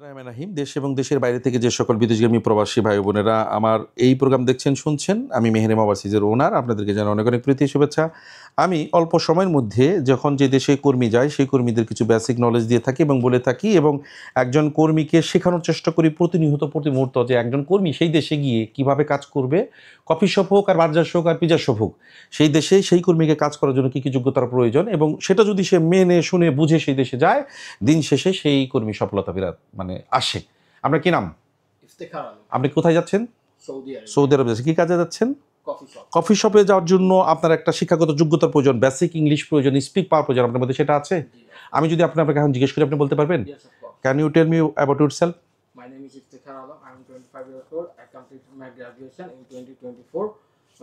রহমান রাহিম। দেশ এবং দেশের বাইরে থেকে যে সকল বিদেশগামী প্রবাসী ভাই বোনেরা আমার এই প্রোগ্রাম দেখছেন শুনছেন, আমি মেহেরিম ওভারসিজের ওনার, আপনাদেরকে জানাই অনেক অনেক প্রীতি শুভেচ্ছা। আমি অল্প সময়ের মধ্যে যখন যে দেশে কর্মী যায় সেই কর্মীদের কিছু বেসিক নলেজ দিয়ে থাকি এবং বলে থাকি, এবং একজন কর্মীকে শেখানোর চেষ্টা করি প্রতিনিয়ত প্রতি মুহূর্ত যে একজন কর্মী সেই দেশে গিয়ে কিভাবে কাজ করবে, কফি শপ হোক আর বার্জার শপ আর পিজা শপ হোক, সেই দেশে সেই কর্মীকে কাজ করার জন্য কী কী যোগ্যতার প্রয়োজন, এবং সেটা যদি সে মেনে শুনে বুঝে সেই দেশে যায়, দিন শেষে সেই কর্মী সফলতা বিরাট আসে। আপনার কি নাম? ইফতেখার আলম। আপনি কোথায় যাচ্ছেন? সৌদি আরব যাচ্ছেন। কি কাজে যাচ্ছেন? কফি শপে যাওয়ার জন্য আপনার একটা শিক্ষাগত যোগ্যতার প্রয়োজন, বেসিক ইংলিশ প্রয়োজন, স্পিক পাওয়ার প্রয়োজন। আপনার মধ্যে সেটা আছে? আমি যদি আপনাকে এখন জিজ্ঞেস করি, আপনি বলতে পারবেন? Can you tell me about yourself? My name is Iftekhar Alam. I am 25 years old. I completed my graduation in 2024.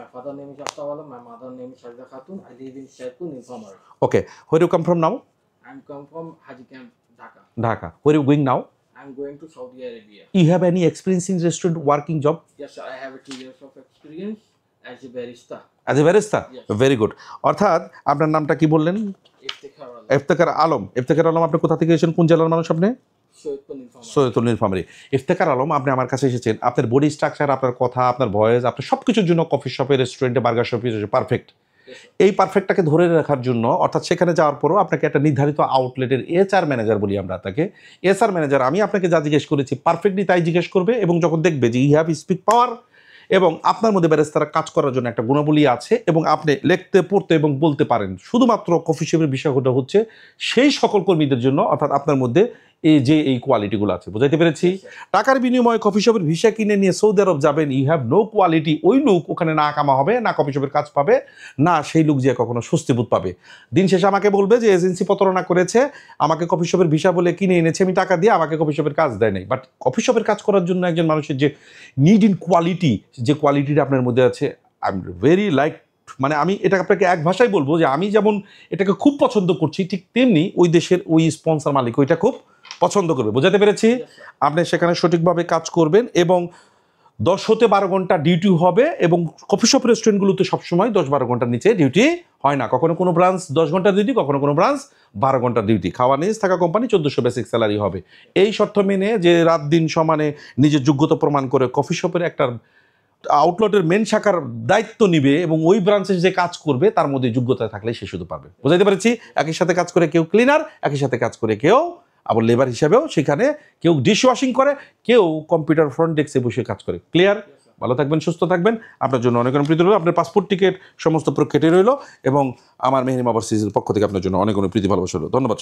My father name is Aftab Alam. My mother name is Sajda Khatun. I live in Shaikun in Famar. Okay. Where do you come from now? I am come from Haji Camp, Dhaka. Dhaka. Where are you going now? I am going to Saudi Arabia. You have any experience in restaurant working job? Yes, sir. I have 2 years of experience as a barista. As a barista? Yes. Very good. অর্থাৎ আপনার নামটা কি বললেন? Iftekhar Alam. Iftekhar Alam. Iftekhar Alam, আপনি কোথা থেকে এসেছেন? কোন জেলার মানুষ আপনি? সৈয়দপুর নীলফামারী। ইফতেখার আলম, আপনি আমার কাছে এসেছেন, আপনার বডি স্ট্রাকচার, আপনার কথা, আপনার ভয়েস, আপনার সব কিছুর জন্য কফি শপে, রেস্টুরেন্টে, বার্গার শপে পারফেক্ট। এই পারফেক্টটাকে ধরে রাখার জন্য, অর্থাৎ সেখানে যাওয়ার পরও আপনাকে একটা নির্ধারিত আউটলেটের এইচআর ম্যানেজার বলি আমরা তাকে, এইচআর ম্যানেজার আমি আপনাকে যা জিজ্ঞেস করেছি পারফেক্টলি তাই জিজ্ঞেস করবে, এবং যখন দেখবে যে ইউ হ্যাভ স্পিক পাওয়ার এবং আপনার মধ্যে ব্যারিস্টাররা কাজ করার জন্য একটা গুণাবলী আছে এবং আপনি লিখতে পড়তে এবং বলতে পারেন, শুধুমাত্র কফি শপের বিষয়টা হচ্ছে সেই সকল কর্মীদের জন্য, অর্থাৎ আপনার মধ্যে এই কোয়ালিটিগুলো আছে। বুঝাইতে পেরেছি? টাকার বিনিময়ে কফি শপের ভিসা কিনে নিয়ে সৌদি আরব যাবেন, ইউ হ্যাভ নো কোয়ালিটি। ওই লোক ওখানে না কামা হবে, না কফি শপের কাজ পাবে, না সেই লোক যে কখনো স্বস্তিবোধ পাবে। দিন শেষে আমাকে বলবে যে এজেন্সি প্রতারণা করেছে, আমাকে কফি শপের ভিসা বলে কিনে এনেছে, আমি টাকা দিয়ে, আমাকে কফি শপের কাজ দেয় নাই। বাট কফি শপের কাজ করার জন্য একজন মানুষের যে নিড ইন কোয়ালিটি, যে কোয়ালিটিটা আপনার মধ্যে আছে, আই এম ভেরি লাইক, মানে আমি এটা আপনাকে এক ভাষায় বলবো যে আমি যেমন এটাকে খুব পছন্দ করছি, ঠিক তেমনি ওই দেশের ওই স্পন্সর মালিক ওইটা খুব পছন্দ করবে। বোঝাতে পেরেছি? আপনি সেখানে সঠিকভাবে কাজ করবেন এবং 10 হতে 12 ঘন্টা ডিউটি হবে, এবং কফি শপ রেস্টুরেন্টগুলোতে সবসময় 10-12 ঘন্টার নিচে ডিউটি হয় না। কখনো কোনো ব্রাঞ্চ 10 ঘন্টা ডিউটি, কখনো কোনো ব্রাঞ্চ 12 ঘন্টা ডিউটি। খাওয়া নিজ থাকা কোম্পানি 1400 বেসিক স্যালারি হবে। এই শর্ত মেনে যে রাত দিন সমানে নিজের যোগ্যতা প্রমাণ করে কফি শপের একটা আউটলেটের মেন শাখার দায়িত্ব নিবে এবং ওই ব্রাঞ্চে যে কাজ করবে তার মধ্যে যোগ্যতা থাকলে সে শুধু পাবে। বুঝাইতে পেরেছি? একই সাথে কাজ করে কেউ ক্লিনার, একই সাথে কাজ করে কেউ আবার লেবার হিসাবেও, সেখানে কেউ ডিশ ওয়াশিং করে, কেউ কম্পিউটার ফ্রন্ট ডেস্কে বসে কাজ করে। ক্লিয়ার? ভালো থাকবেন, সুস্থ থাকবেন। আপনার জন্য অনেক অনেক প্রীতি রইল। আপনার পাসপোর্ট টিকিট সমস্ত প্রক্রিয়াটি রইল, এবং আমার মেহেরিম ওভারসিজের পক্ষ থেকে আপনার জন্য অনেক অনেক প্রীতি ভালোবাসা রইল। ধন্যবাদ।